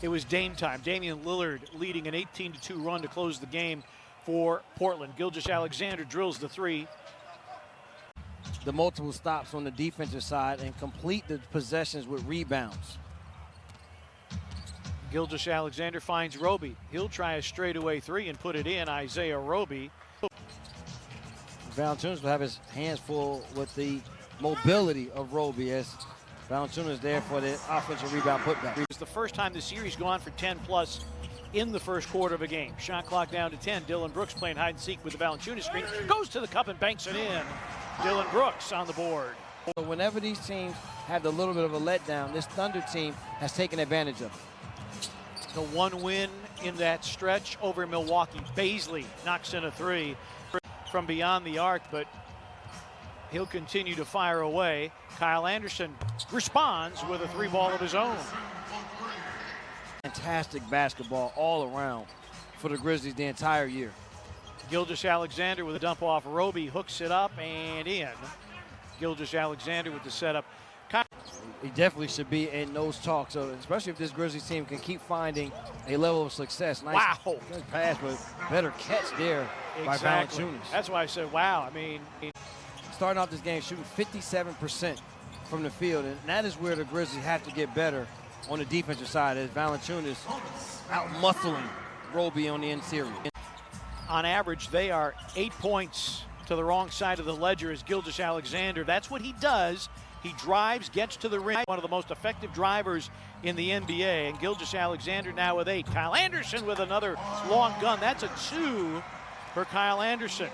It was Dame time. Damian Lillard leading an 18-2 run to close the game for Portland. Gilgeous-Alexander drills the three. The multiple stops on the defensive side and complete the possessions with rebounds. Gilgeous-Alexander finds Roby. He'll try a straightaway three and put it in. Isaiah Roby. Valanciunas will have his hands full with the mobility of Roby as Valanciunas there for the offensive rebound putback. It's the first time the series gone for 10+ in the first quarter of a game. Shot clock down to 10. Dillon Brooks playing hide and seek with the Valanciunas screen. Goes to the cup and banks it in. Dillon Brooks on the board. So whenever these teams have a little bit of a letdown, this Thunder team has taken advantage of it. The one win in that stretch over Milwaukee. Baisley knocks in a three from beyond the arc, but he'll continue to fire away. Kyle Anderson responds with a three ball of his own. Fantastic basketball all around for the Grizzlies the entire year. Gilgeous-Alexander with a dump off Roby, hooks it up and in. Gilgeous-Alexander with the setup. He definitely should be in those talks, especially if this Grizzlies team can keep finding a level of success. Nice wow. Good pass, but better catch there by Valanciunas. That's why I said, wow. I mean, starting off this game shooting 57% from the field, and that is where the Grizzlies have to get better on the defensive side, as Valanciunas out-muscling Roby on the interior. On average, they are 8 points to the wrong side of the ledger as Gilgeous-Alexander. That's what he does. He drives, gets to the rim. One of the most effective drivers in the NBA. And Gilgeous-Alexander now with 8. Kyle Anderson with another long gun. That's a 2 for Kyle Anderson.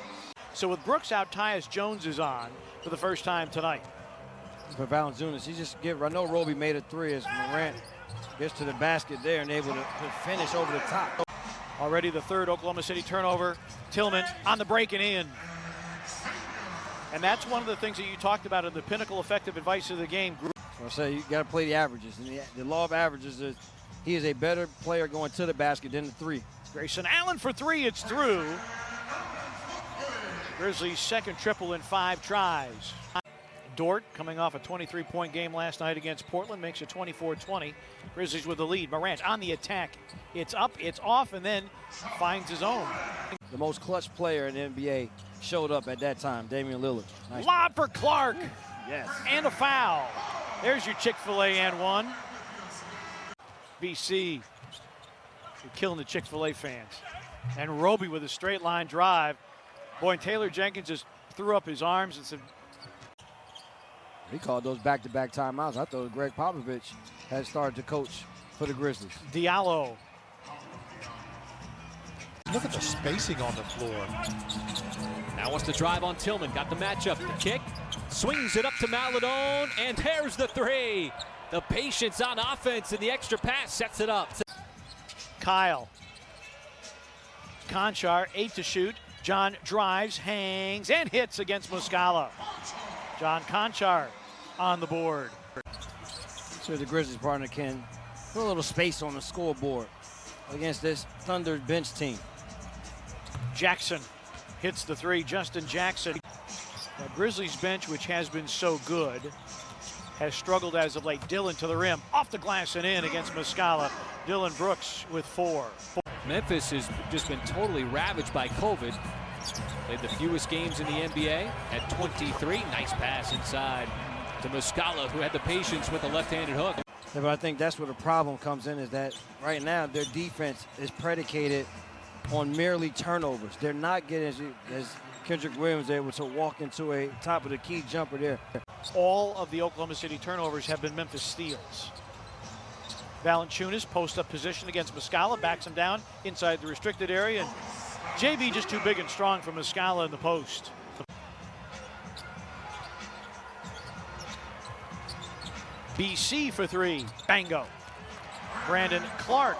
So with Brooks out, Tyus Jones is on for the first time tonight. For Valanciunas, I know Roby made a three as Morant gets to the basket there and able to finish over the top. Already the third Oklahoma City turnover. Tillman on the break and in. And that's one of the things that you talked about in the pinnacle effective advice of the game. I say you got to play the averages. And the law of averages is he is a better player going to the basket than the three. Grayson Allen for three, it's through. Grizzlies' second triple in 5 tries. Dort, coming off a 23-point game last night against Portland, makes it 24-20. Grizzlies with the lead. Morant on the attack. It's up, it's off, and then finds his own. The most clutch player in the NBA showed up at that time, Damian Lillard. Nice. Lob for Clark. Yes. And a foul. There's your Chick-fil-A and one. BC, you're killing the Chick-fil-A fans. And Roby with a straight line drive. Boy, Taylor Jenkins just threw up his arms and said, he called those back-to-back timeouts. I thought Greg Popovich had started to coach for the Grizzlies. Diallo. Look at the spacing on the floor. Now wants to drive on Tillman. Got the matchup. The kick. Swings it up to Maladone. And there's the three. The patience on offense and the extra pass sets it up. Kyle. Conchar, 8 to shoot. John drives, hangs, and hits against Muscala. John Conchar on the board. So the Grizzlies partner can put a little space on the scoreboard against this Thunder bench team. Jackson hits the three. Justin Jackson. The Grizzlies bench, which has been so good, has struggled as of late. Dillon to the rim, off the glass and in against Muscala. Dillon Brooks with 4. Memphis has just been totally ravaged by COVID. Played the fewest games in the NBA at 23. Nice pass inside to Muscala, who had the patience with the left-handed hook. Yeah, but I think that's where the problem comes in, is that right now their defense is predicated on merely turnovers. They're not getting, as Kendrick Williams able to walk into a top of the key jumper there. All of the Oklahoma City turnovers have been Memphis steals. Valanciunas post-up position against Muscala, backs him down inside the restricted area. And JB just too big and strong for Muscala in the post. BC for 3, bango. Brandon Clark.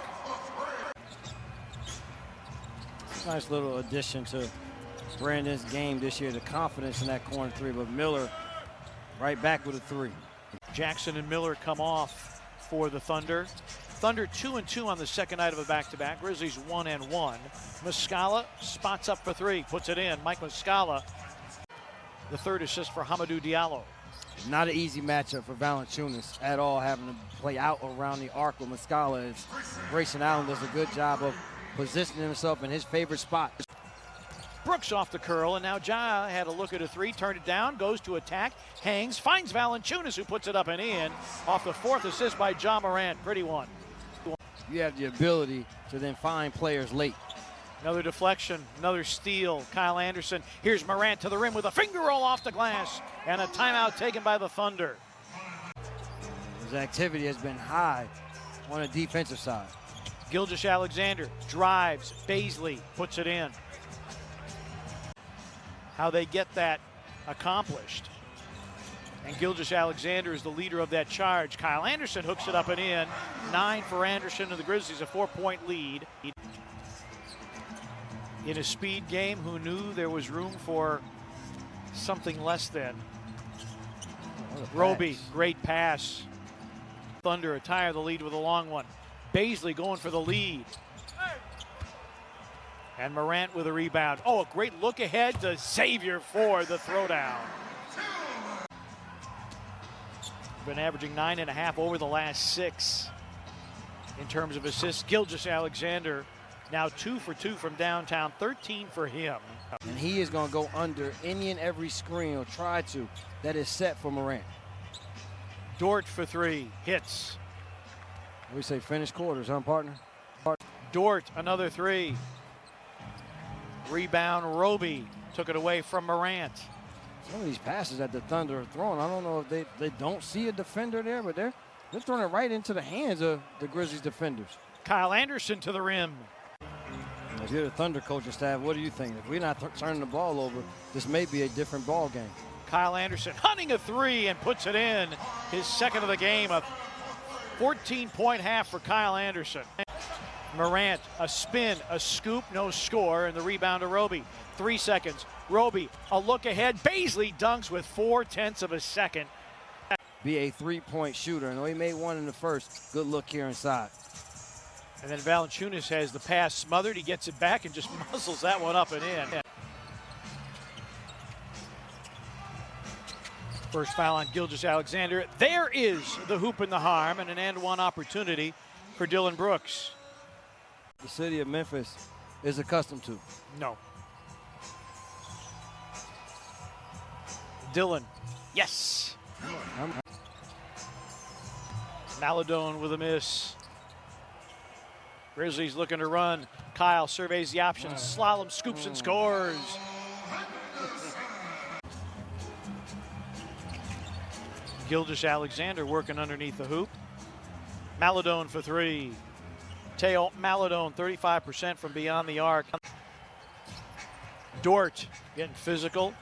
Nice little addition to Brandon's game this year, the confidence in that corner 3, but Miller right back with a 3. Jackson and Miller come off for the Thunder. Thunder 2-2 on the second night of a back-to-back. Grizzlies 1-1. Muscala spots up for 3, puts it in. Mike Muscala, the third assist for Hamidou Diallo. Not an easy matchup for Valanciunas at all, having to play out around the arc with Muscala. As Grayson Allen does a good job of positioning himself in his favorite spot. Brooks off the curl, and now Ja had a look at a three, turned it down, goes to attack, hangs, finds Valanciunas, who puts it up and in off the fourth assist by Ja Morant. Pretty one. You have the ability to then find players late. Another deflection, another steal. Kyle Anderson. Here's Morant to the rim with a finger roll off the glass, and a timeout taken by the Thunder. His activity has been high on the defensive side. Gilgeous-Alexander drives. Bazley puts it in. How they get that accomplished. And Gilgeous-Alexander is the leader of that charge. Kyle Anderson hooks it up and in. 9 for Anderson and the Grizzlies, a 4-point lead. In a speed game, who knew there was room for something less than? Roby, great pass. Thunder attire the lead with a long one. Bazley going for the lead. And Morant with a rebound. Oh, a great look ahead to Xavier for the throwdown. Been averaging 9.5 over the last 6 in terms of assists. Gilgeous-Alexander now 2 for 2 from downtown, 13 for him. And he is going to go under any and every screen, or try to, that is set for Morant. Dort for 3, hits. We say finish quarters, huh, partner? Dort, another 3. Rebound, Roby took it away from Morant. Some of these passes that the Thunder are throwing, I don't know if they don't see a defender there, but they're throwing it right into the hands of the Grizzlies defenders. Kyle Anderson to the rim. If you're the Thunder coaching staff, what do you think? If we're not turning the ball over, this may be a different ball game. Kyle Anderson hunting a 3 and puts it in. His second of the game, a 14-point half for Kyle Anderson. Morant, a spin, a scoop, no score, and the rebound to Roby. 3 seconds. Roby, a look ahead. Bazley dunks with 0.4 of a second. Be a three-point shooter. I know he made one in the first. Good look here inside. And then Valanciunas has the pass smothered. He gets it back and just muzzles that one up and in. First foul on Gilgeous-Alexander. There is the hoop and the harm, and an and-one opportunity for Dillon Brooks. The city of Memphis is accustomed to. No. Dillon, yes. Maladone with a miss. Grizzlies looking to run. Kyle surveys the options. Slalom, scoops, and scores. Gilgeous-Alexander working underneath the hoop. Maladone for 3. Teo Maladone, 35% from beyond the arc. Dort getting physical.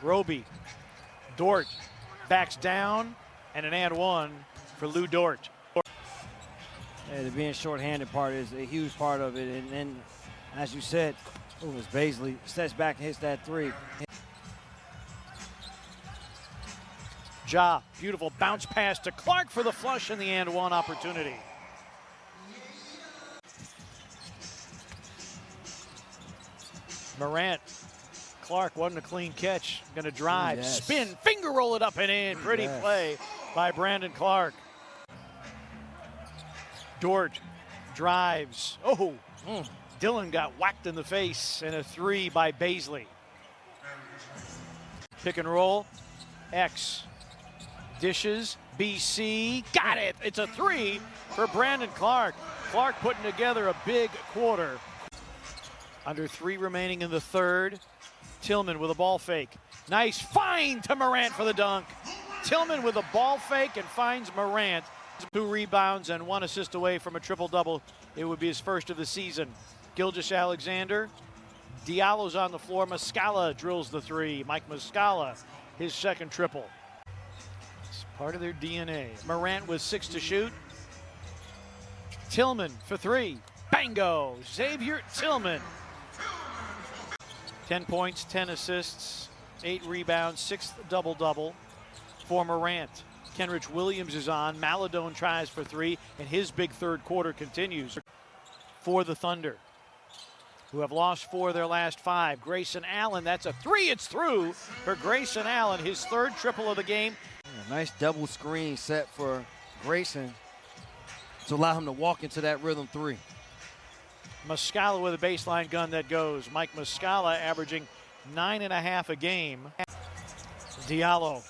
Roby. Dort backs down, and an and-one for Lou Dort. Yeah, the being short-handed part is a huge part of it. And then, as you said, it was Bazley steps back and hits that 3. Ja, beautiful bounce pass to Clark for the flush and the and-one opportunity. Morant. Clark wasn't a clean catch. Going to drive, spin, finger roll it up and in. Pretty play by Brandon Clark. Dort drives. Dillon got whacked in the face, and a 3 by Bazley. Pick and roll. X. Dishes. BC. Got it. It's a 3 for Brandon Clark. Clark putting together a big quarter. Under 3 remaining in the third. Tillman with a ball fake. Nice find to Morant for the dunk. Tillman with a ball fake and finds Morant. 2 rebounds and 1 assist away from a triple-double. It would be his first of the season. Gilgeous-Alexander. Diallo's on the floor. Muscala drills the 3. Mike Muscala, his second triple. It's part of their DNA. Morant with 6 to shoot. Tillman for 3. Bango! Xavier Tillman. 10 points, 10 assists, 8 rebounds, 6th double-double for Morant. Kenrich Williams is on. Maladone tries for 3, and his big third quarter continues for the Thunder, who have lost 4 of their last 5. Grayson Allen, that's a 3. It's through for Grayson Allen, his third triple of the game. A nice double screen set for Grayson to allow him to walk into that rhythm three. Muscala with a baseline gun that goes. Mike Muscala averaging 9.5 a game. Diallo.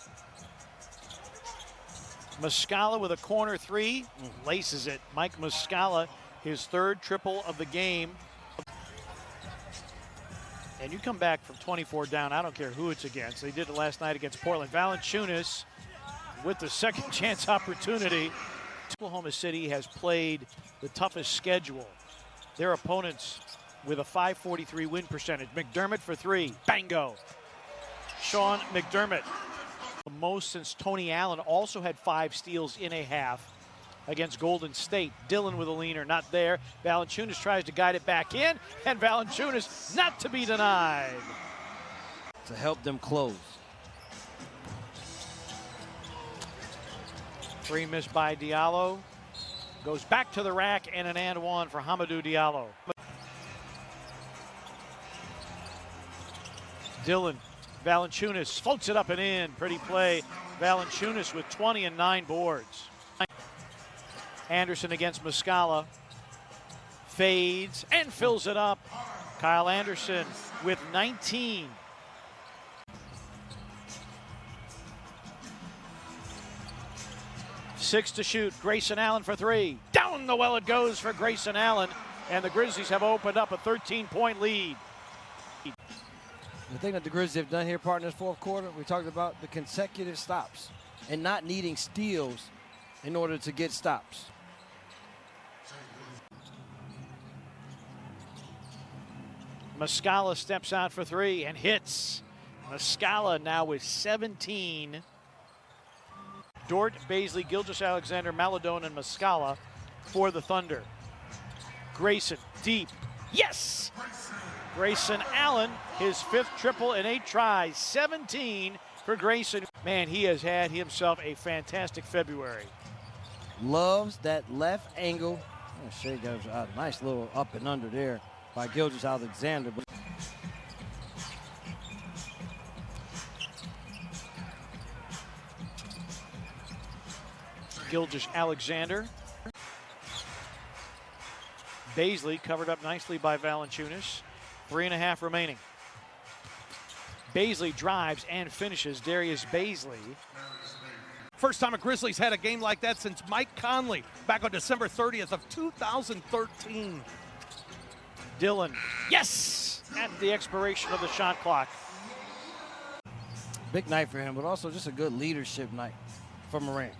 Muscala with a corner three, laces it. Mike Muscala, his third triple of the game. And you come back from 24 down, I don't care who it's against. They did it last night against Portland. Valanciunas with the second chance opportunity. Oklahoma City has played the toughest schedule. Their opponents with a .543 win percentage. McDermott for three, bango. Sean McDermott. The most since Tony Allen also had 5 steals in a half against Golden State. Dillon with a leaner, not there. Valanciunas tries to guide it back in, and Valanciunas not to be denied. To help them close. Three missed by Diallo. Goes back to the rack and an and one for Hamidou Diallo. Dillon, Valanciunas floats it up and in. Pretty play. Valanciunas with 20 and 9 boards. Anderson against Muscala. Fades and fills it up. Kyle Anderson with 19. Six to shoot. Grayson Allen for three. Down the well it goes for Grayson Allen. And the Grizzlies have opened up a 13-point lead. The thing that the Grizzlies have done here, partners, fourth quarter, we talked about the consecutive stops and not needing steals in order to get stops. Muscala steps out for three and hits. Muscala now with 17. Dort, Baisley, Gilgeous-Alexander, Maladone, and Muscala for the Thunder. Grayson, deep. Yes! Grayson Allen, his 5th triple in 8 tries. 17 for Grayson. Man, he has had himself a fantastic February. Loves that left angle. Oh, Shea goes a nice little up and under there by Gilgeous-Alexander. Gilgeous-Alexander. Baisley covered up nicely by Valanciunas. 3.5 remaining. Baisley drives and finishes. Darius Baisley. First time a Grizzlies had a game like that since Mike Conley back on December 30th of 2013. Dillon, yes! At the expiration of the shot clock. Big night for him, but also just a good leadership night for Morant.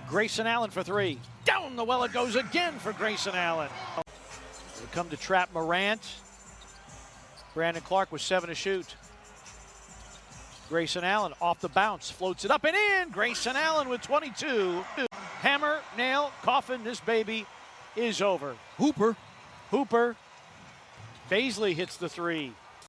Grayson Allen for three. Down the well it goes again for Grayson Allen. They come to trap Morant. Brandon Clark with 7 to shoot. Grayson Allen off the bounce, floats it up and in. Grayson Allen with 22. Hammer, nail, coffin, this baby is over. Hooper. Baisley hits the three.